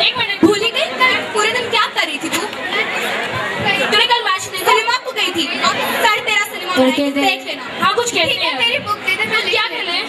एक मिनट, भूल ही गई? कल पूरे दिन क्या कर रही थी तू? तूने कल मैच नहीं, सिनेमा को गई थी? 13:30 सिनेमा देख लेना। हाँ कुछ खेलते हैं। तेरी बुक दे दे, मैं क्या खेलें?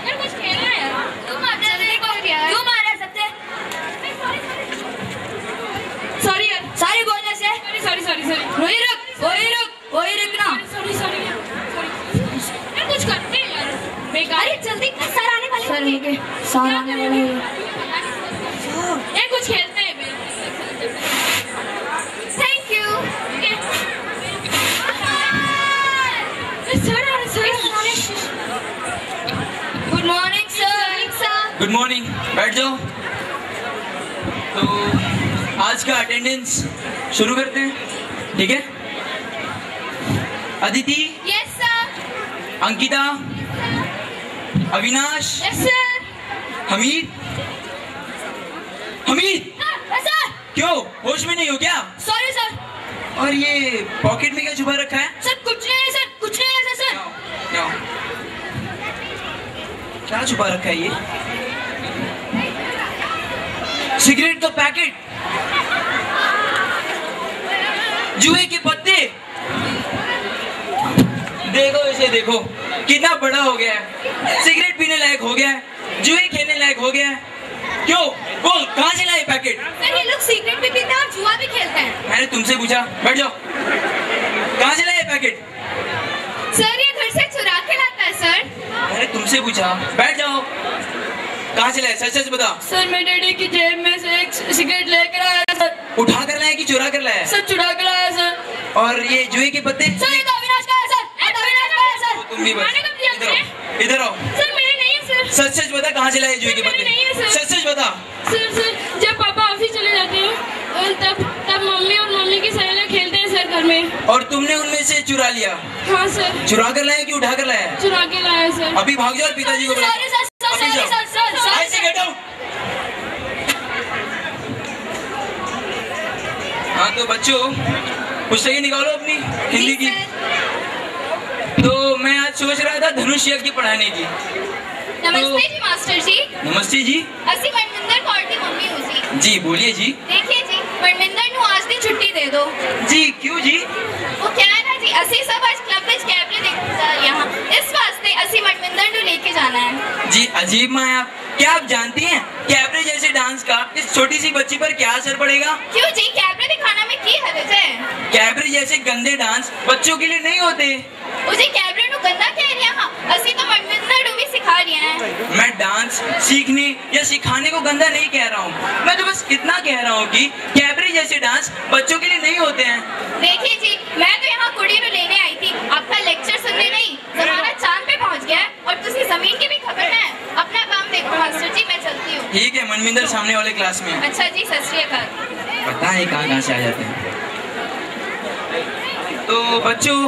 यार कुछ खेलना है यार। तू मारा सबसे। सॉरी यार, सॉरी बोलने से। सॉरी। वही रुक ना। सॉरी यार, कुछ करते हैं यार। बेकार। अरे जल्दी कर, सर आने वाले हैं। सर आने वाले हैं यार, कुछ खेलते हैं। Thank you. Good morning sir. Good morning, बैठ जाओ। तो आज का अटेंडेंस शुरू करते हैं, ठीक है? Aditi. Yes sir. Ankita. Avinash. Yes sir. Hamid. Sir. क्यों, होश में नहीं हो क्या? Sorry sir. और ये पॉकेट में क्या छुपा रखा है? सर कुछ नहीं है सर, कुछ नहीं है सर। क्या क्या छुपा रखा है ये? सिगरेट का पैकेट, जुए के पत्ते। देखो इसे, देखो कितना बड़ा हो गया है, सिगरेट पीने लायक हो गया है, जुए खेलने लायक हो गया है। क्यों, बोल कहाँ से लाए पैकेट? सर ये लोग सिगरेट भी पीते हैं और जुआ भी खेलते हैं। मैंने तुमसे पूछा, बैठ जाओ। कहाँ से लाए पैकेट? सर ये घर से चुरा के लाता है सर। मैंने तुमसे पूछा, बैठ जाओ। कहाँ से लाए, सच सच बता। सर मैं डैडी की जेब में से एक सिगरेट लेकर आया सर। उठा कर लाया कि चुरा कर लाया? सर चुरा कर लाया सर। और ये जुए के पत्ते? सर ये तो अविनाश का है सर। तुम भी बस इधर आओ। सर मेरे नहीं है सर। सच सच बता, कहाँ से लाए जुए के पत्ते? नहीं है सर। सच सच बता। सर जब पापा ऑफिस चले जाते हैं और तब मम्मी की सहेलियां खेलते हैं सर घर में। और तुमने उनमें से चुरा लिया? हाँ सर। चुरा कर लाया कि उठा कर लाया? चुरा के लाया सर। अभी भाग जाओ और पिताजी को बुलाओ। हाँ तो बच्चों, पुस्तकें निकालो अपनी हिंदी की। तो मैं आज सोच रहा था धनुष यज्ञ पढ़ाने की। नमस्ते जी मास्टर जी। नमस्ते जी। असी मनमिंदर कौर की मम्मी हूँ जी। जी बोलिए जी। देखिए जी, मनमिंदर नु आज दी छुट्टी दे दो जी। क्यों जी? वो क्या है ना जी, असी सब आज क्लब में कैमरे देखते यहाँ, इस वास्ते असी मनमिंदर नु लेके जाना है जी। अजीब माँ आप, क्या आप जानती हैं कैबरे जैसे डांस का इस छोटी सी बच्ची पर क्या असर पड़ेगा? क्यों जी, कैमरे दिखाना में की हरज है? कैबरे जैसे गंदे डांस बच्चों के लिए नहीं होते। मुझे कैबरे नु गंदा कह रही है, असी तो मनमिंदर नु भी सिखा रही हैं। मैं डांस सीखने या सिखाने को गंदा नहीं कह रहा हूँ, मैं तो बस इतना कह रहा हूँ कि कैबरे जैसे डांस बच्चों के लिए नहीं होते हैं। देखिए जी, मैं तो यहाँ कुड़ी नु लेने आई थी, आपका लेक्चर सुनने नहीं। जमाना चांद पे पहुँच गया है और तुझे जमीन की भी खबर है। अपना काम देखो मास्टर जी, मैं चलती हूँ। ठीक है, मनमिंदर सामने वाले क्लास में। अच्छा जी, सत श्री अकाल। पता है कहाँ से आ जाते हैं। तो बच्चों,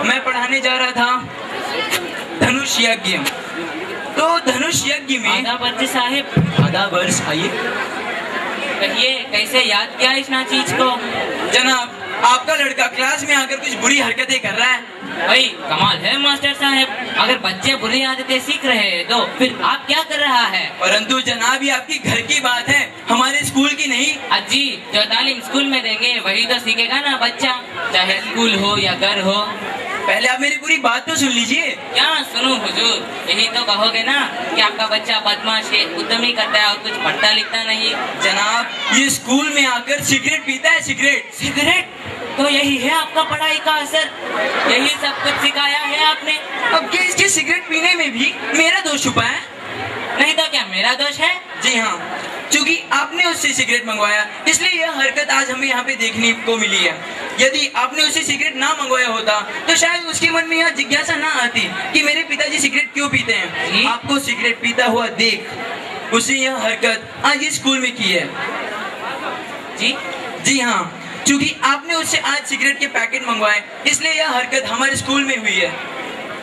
मैं पढ़ाने जा रहा था धनुष यज्ञ। तो धनुष यज्ञ में आधा वर्ष साहिब। आधा वर्ष। आइए कहिए, कैसे याद किया इस ना चीज को? जनाब, आपका लड़का क्लास में आकर कुछ बुरी हरकतें कर रहा है। भाई कमाल है मास्टर साहब, अगर बच्चे बुरी आदतें सीख रहे हैं तो फिर आप क्या कर रहा है? परंतु जनाब, ये आपकी घर की बात है, हमारे स्कूल की नहीं। अजी, जो तालीम स्कूल में देंगे वही तो सीखेगा ना बच्चा, चाहे स्कूल हो या घर हो। पहले आप मेरी पूरी बात तो सुन लीजिए। क्या सुनूं हुजूर, यही तो कहोगे ना कि आपका बच्चा बदमाश है, उद्यमी करता है और कुछ पढ़ता लिखता नहीं। जनाब, ये स्कूल में आकर सिगरेट पीता है। सिगरेट तो यही है आपका पढ़ाई का असर, यही सब कुछ सिखाया है आपने। अब क्या इसके सिगरेट पीने में भी मेरा दोष छुपा है? नहीं तो क्या मेरा दोष है? जी हाँ, क्योंकि आपने उससे सिगरेट मंगवाया, इसलिए यह हरकत आज हमें यहाँ पे देखने को मिली है। यदि आपने उससे सिगरेट ना मंगवाया होता तो शायद उसके मन में यह जिज्ञासा ना आती कि मेरे पिताजी सिगरेट क्यों पीते हैं। आपको सिगरेट पीता हुआ देख उसे यह हरकत आज स्कूल में की है। जी हाँ, क्योंकि आपने उससे आज सिगरेट के पैकेट मंगवाए, इसलिए यह हरकत हमारे स्कूल में हुई है।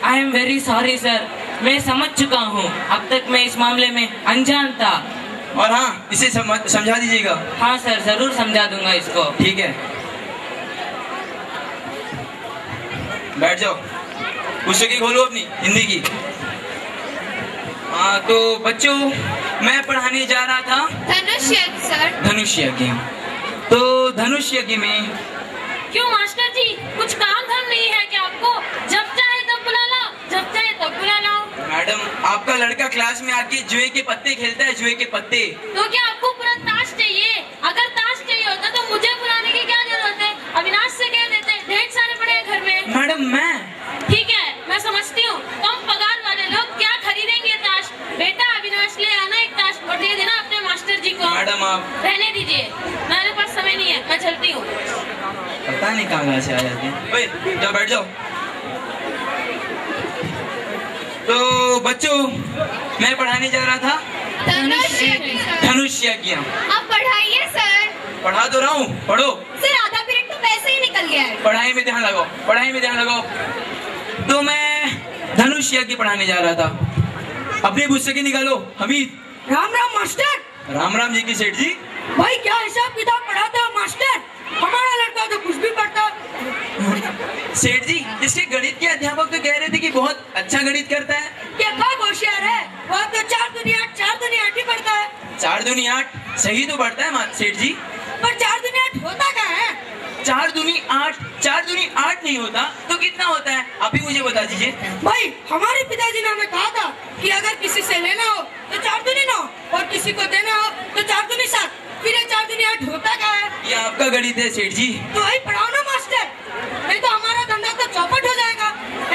I am very sorry sir, मैं समझ चुका हूँ। अब तक मैं इस मामले में अनजान था। और हाँ, इसे समझा दीजिएगा। हाँ सर, जरूर समझा दूंगा इसको। ठीक है, बैठ जाओ। पुस्तकें खोलो अपनी हिंदी की। हाँ तो बच्चों, मैं पढ़ाने जा रहा था धनुष यज्ञ सर। धनुष यज्ञ। तो धनुष यज्ञ में क्यों मास्टर जी, कुछ काम धाम नहीं है क्या आपको? जब चाहे तब बुला लाओ, जब चाहे तब बुला लाओ। मैडम, आपका लड़का क्लास में आके जुए के पत्ते खेलता है, जुए के पत्ते। तो क्या आपको पूरा ताश चाहिए? अगर ताश चाहिए होता तो मुझे बुलाने की क्या जरूरत है? अविनाश से कह देते, ढेर सारे पड़े हैं घर में। मैडम मैं ठीक है, मैं समझती हूँ, कम पगार वाले लोग क्या खरीदेंगे ताश। बेटा अविनाश ले आना एक ताश और दे देना अपने मास्टर जी को। मैडम आप रहने दीजिए, मेरे पास समय नहीं है, मैं चलती हूँ। पता नहीं कहाँ से आ जाते हैं। ओए, जाओ बैठ जाओ। तो बच्चों, मैं पढ़ाने जा रहा था धनुष यज्ञ सर। धनुष यज्ञ। आप पढ़ाइए सर। पढ़ा तो रहा हूँ, पढ़ो। सर आधा पीरियड तो वैसे ही निकल गया है। पढ़ाई में ध्यान लगाओ, पढ़ाई में ध्यान लगाओ। तो मैं धनुष यज्ञ पढ़ाने जा रहा था। अपनी पुस्तकें निकालो। हमीद। राम राम मास्टर। राम राम जी की सेठ जी। भाई क्या हिसाब किताब पढ़ाते हो मास्टर? हमारा लड़का तो कुछ भी पढ़ता। सेठ जी, इसके गणित के अध्यापक तो कह रहे थे कि बहुत अच्छा गणित करता है। क्या बहुत होशियार है? वो तो 4 दूनी 8 ही पढ़ता है। 4 दूनी 8 सही तो पढ़ता है सेठ जी, पर 4 दूनी 8 होता क्या है? 4 दूनी 8 नहीं होता तो कितना होता है? आप ही मुझे बता दीजिए। भाई हमारे पिताजी ने हमें कहा था कि अगर किसी से लेना हो तो 4 दूनी 9 और किसी को देना हो तो 4 दूनी 7। फिर 4 दूनी 8 होता क्या है? ये आपका गणित है सेठ जी। तो वही पढ़ाओ ना मास्टर, नहीं तो हमारा धंधा तो चौपट हो जाएगा।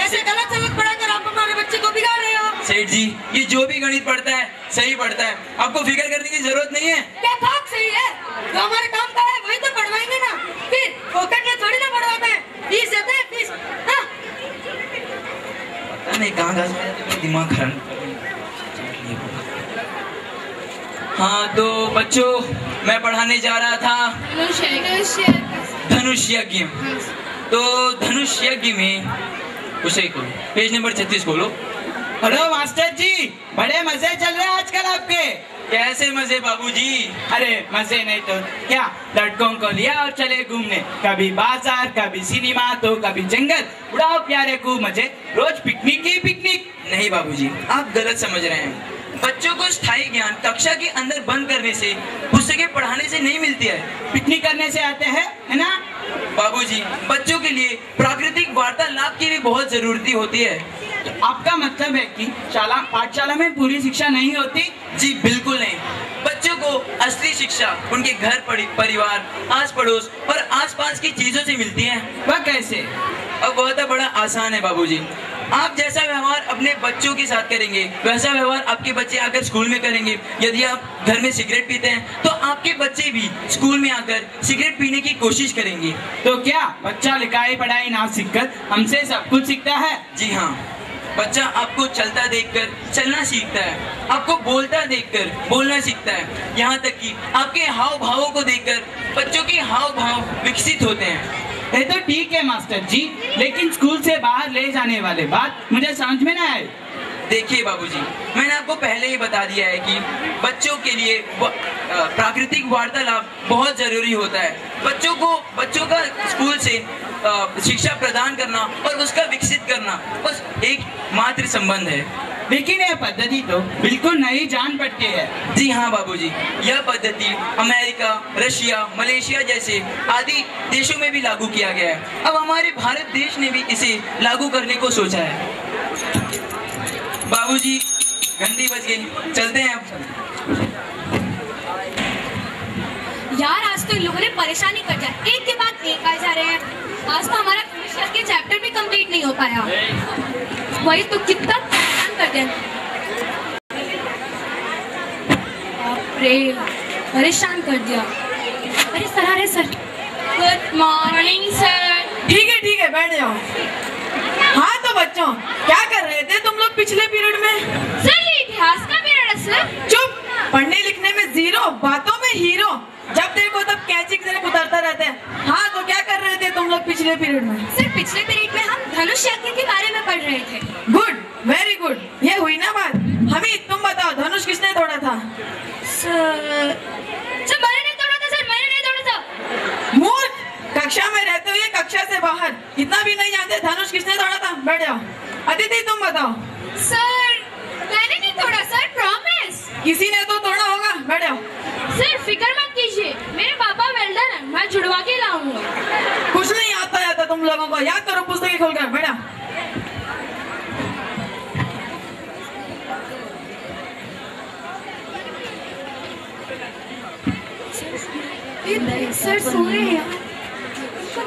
ऐसे गलत सलत पढ़ाकर आप हमारे बच्चे को बिगाड़ रहे हो। सेठ जी, ये जो भी गणित पढ़ता है सही पढ़ता है, आपको फिक्र करने की जरूरत नहीं है। क्या बात सही है? जो हमारे काम का है वही तो पढ़वाएंगे ना, फिर फोकट में थोड़ी ना पढ़वाते हैं। फीस देते हैं, फीस। हाँ? पता नहीं कहाँ से दिमाग खराब। हाँ तो बच्चों, मैं पढ़ाने जा रहा था धनुष यज्ञ। तो धनुष यज्ञ में उसे खोलो, पेज नंबर 36 खोलो। हेलो मास्टर जी, बड़े मजे चल रहे हैं आजकल आपके। कैसे मजे बाबूजी? अरे मजे नहीं तो क्या, लड़कों को लिया और चले घूमने, कभी बाजार, कभी सिनेमा, तो कभी जंगल। उड़ाओ प्यारे खूब मजे, रोज पिकनिक ही पिकनिक। नहीं बाबूजी, आप गलत समझ रहे हैं। बच्चों को स्थायी ज्ञान कक्षा के अंदर बंद करने से, पुस्तकें पढ़ाने से नहीं मिलती है, पिकनिक करने से आते हैं, है ना? बाबूजी, बच्चों के लिए प्राकृतिक वार्तालाप की भी बहुत जरूरत होती है। तो आपका मतलब है कि पाठशाला में पूरी शिक्षा नहीं होती? जी बिल्कुल नहीं। बच्चों को असली शिक्षा उनके घर परिवार, आस पड़ोस और आसपास की चीजों से मिलती है। वह कैसे? अब वह तो बड़ा आसान है बाबूजी। आप जैसा व्यवहार अपने बच्चों के साथ करेंगे, वैसा व्यवहार आपके बच्चे आकर स्कूल में करेंगे। यदि आप घर में सिगरेट पीते हैं तो आपके बच्चे भी स्कूल में आकर सिगरेट पीने की कोशिश करेंगे। तो क्या बच्चा लिखाई पढ़ाई ना सीखकर हमसे सब कुछ सीखता है? जी हाँ, बच्चा आपको चलता देखकर चलना सीखता है, आपको बोलता देखकर बोलना सीखता है, यहाँ तक कि आपके हाव भावों को देखकर बच्चों के हाव भाव विकसित होते हैं। ये तो ठीक है मास्टर जी, लेकिन स्कूल से बाहर ले जाने वाले बात मुझे समझ में ना आए। देखिए बाबूजी, मैंने आपको पहले ही बता दिया है कि बच्चों के लिए प्राकृतिक वार्तालाप बहुत जरूरी होता है। बच्चों का स्कूल से शिक्षा प्रदान करना और उसका विकसित करना बस एक मात्र संबंध है। लेकिन यह पद्धति तो बिल्कुल नई जान पड़ती है। जी हाँ बाबूजी, यह पद्धति अमेरिका, रशिया, मलेशिया जैसे आदि देशों में भी लागू किया गया है। अब हमारे भारत देश ने भी इसे लागू करने को सोचा है। बाबूजी, घंटी बज गई, चलते हैं अब। यार आज तो इन लोगों ने परेशानी कर दिया, एक के बाद एक आ जा रहे हैं। आज तो हमारा इंग्लिश के चैप्टर भी कंप्लीट नहीं हो पाया। वही तो कितना परेशान कर दिया। बाप रे, परेशान कर दिया। अरे सर, अरे सर। Good morning sir. ठीक है बैठ जाओ। हाँ तो बच्चों, क्या कर रहे थे तुम लोग पिछले पीरियड में? सर ये इतिहास का पीरियड है सर। चुप, पढ़ने लिखने में जीरो, बातों में हीरो। जब देखो तब कैचिंग से उतरता रहते हैं। हाँ तो क्या कर रहे थे तुम लोग पिछले पीरियड में? सर पिछले पीरियड में हम धनुष यज्ञ के बारे में पढ़ रहे थे। Good, very good. ये हुई ना बात। हमीद तुम बताओ, धनुष किसने तोड़ा था? सर मैंने नहीं तोड़ा था। सर मैंने नहीं तोड़ा था। मूर्ख, कक्षा में रहते हुए कक्षा से बाहर इतना भी नहीं जानते धनुष किसने तोड़ा था? बैठ जाओ। अदिति तुम बताओ। सर मैंने नहीं तोड़ा सर, प्रॉमिस। किसी ने तो तोड़ा होगा। बैठ जाओ। सर फिक्र मत कीजिए, मेरे पापा वेल्डर हैं, मैं जुड़वा के लाऊंगा। कुछ नहीं आता तुम लोगों को, याद करो पुस्तकें खोलकर। बैठ जाओ। सर सो रहे हैं,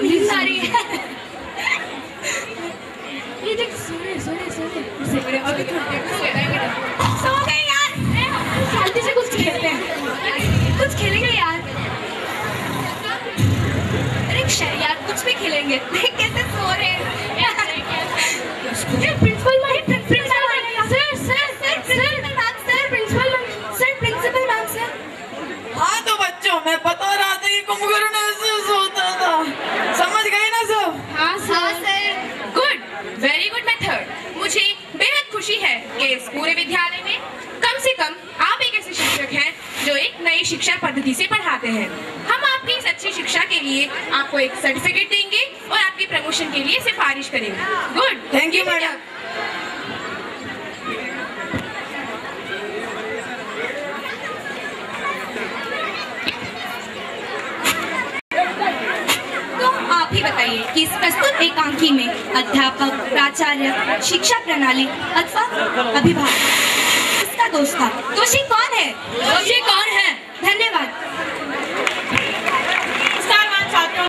नींद आ रही है। ये देख सो रहे सो गए यार। शांति से कुछ खेलते हैं, कुछ खेलेंगे यार। अरे यार कुछ भी खेलेंगे। देख कैसे सो रहे हैं। Principal ma'am sir. हाँ तो बच्चों, मैं बता रहा था कि कुंभकर्ण ऐसे सोता था, समझ गए ना सब? हाँ sir. Good, very good method. मुझे बेहद खुशी है कि इस पूरे विद्यालय में कम से कम आप एक ऐसे शिक्षक हैं जो एक नई शिक्षा पद्धति से पढ़ाते हैं। हम आपकी इस अच्छी शिक्षा के लिए आपको एक सर्टिफिकेट देंगे और आपकी प्रमोशन के लिए सिफारिश करेंगे। Good, thank you madam. आप ही बताइए कि इस प्रस्तुत एकांकी में अध्यापक, प्राचार्य, शिक्षा प्रणाली अथवा अभिभावक इसका दोष था। दोषी कौन है? धन्यवाद।